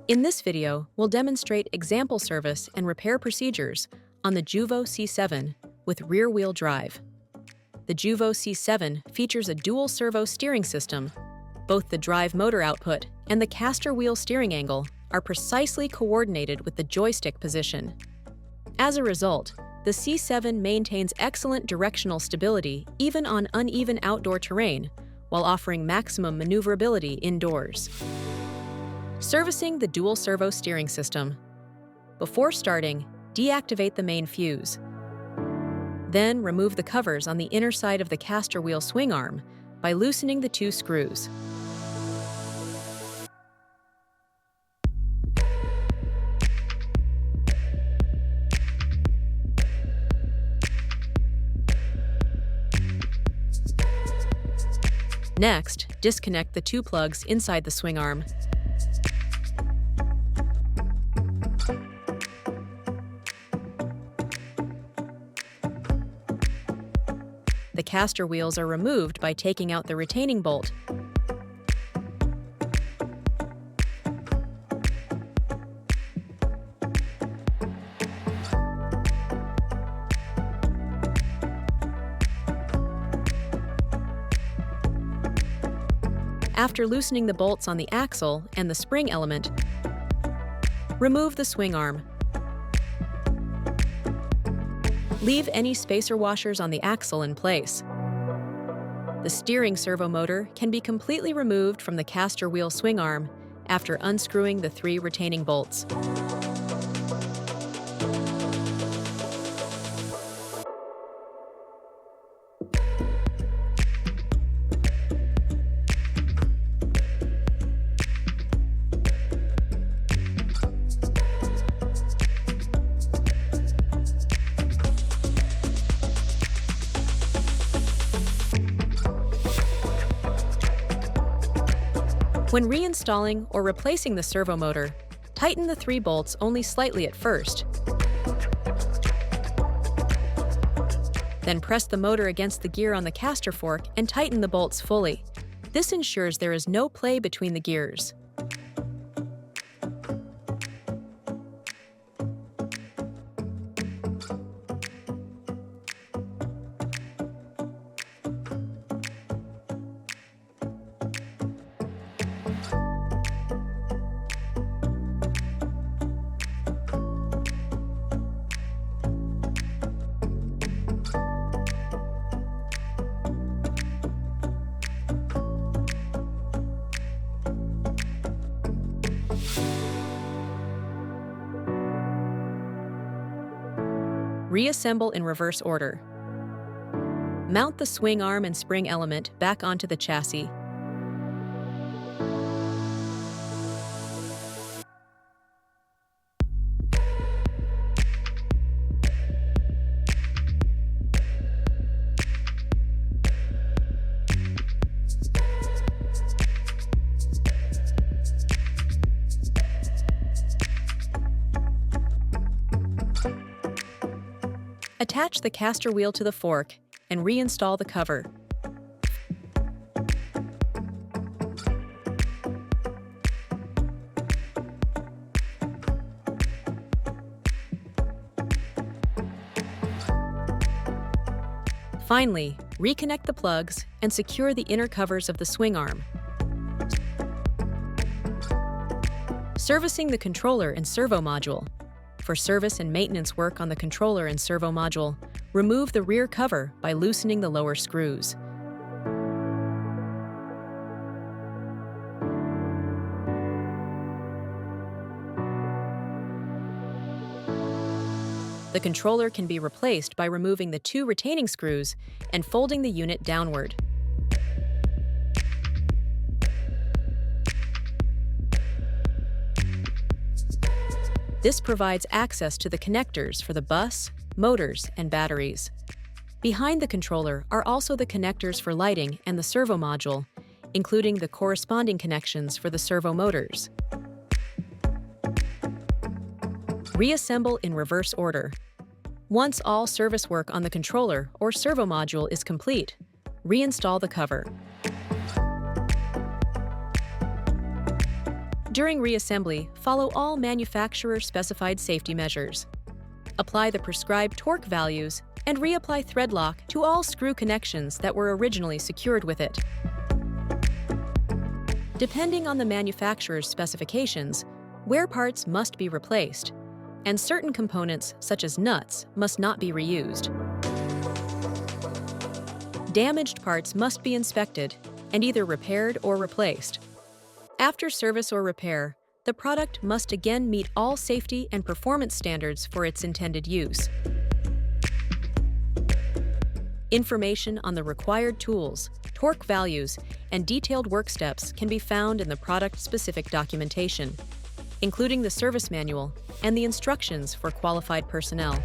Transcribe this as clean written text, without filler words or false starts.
In this video, we'll demonstrate example service and repair procedures on the Juvo C7 with rear-wheel drive. The Juvo C7 features a dual-servo steering system. Both the drive motor output and the caster wheel steering angle are precisely coordinated with the joystick position. As a result, the C7 maintains excellent directional stability even on uneven outdoor terrain, while offering maximum maneuverability indoors. Servicing the dual-servo steering system. Before starting, deactivate the main fuse. Then remove the covers on the inner side of the caster wheel swing arm by loosening the two screws. Next, disconnect the two plugs inside the swing arm. The caster wheels are removed by taking out the retaining bolt. After loosening the bolts on the axle and the spring element, remove the swing arm. Leave any spacer washers on the axle in place. The steering servo motor can be completely removed from the caster wheel swing arm after unscrewing the three retaining bolts. When reinstalling or replacing the servo motor, tighten the three bolts only slightly at first. Then press the motor against the gear on the caster fork and tighten the bolts fully. This ensures there is no play between the gears. Reassemble in reverse order. Mount the swing arm and spring element back onto the chassis. Attach the caster wheel to the fork and reinstall the cover. Finally, reconnect the plugs and secure the inner covers of the swing arm. Servicing the controller and servo module. For service and maintenance work on the controller and servo module, remove the rear cover by loosening the lower screws. The controller can be replaced by removing the two retaining screws and folding the unit downward. This provides access to the connectors for the bus, motors, and batteries. Behind the controller are also the connectors for lighting and the servo module, including the corresponding connections for the servo motors. Reassemble in reverse order. Once all service work on the controller or servo module is complete, reinstall the cover. During reassembly, follow all manufacturer-specified safety measures. Apply the prescribed torque values and reapply thread lock to all screw connections that were originally secured with it. Depending on the manufacturer's specifications, wear parts must be replaced, and certain components, such as nuts, must not be reused. Damaged parts must be inspected and either repaired or replaced. After service or repair, the product must again meet all safety and performance standards for its intended use. Information on the required tools, torque values, and detailed work steps can be found in the product-specific documentation, including the service manual and the instructions for qualified personnel.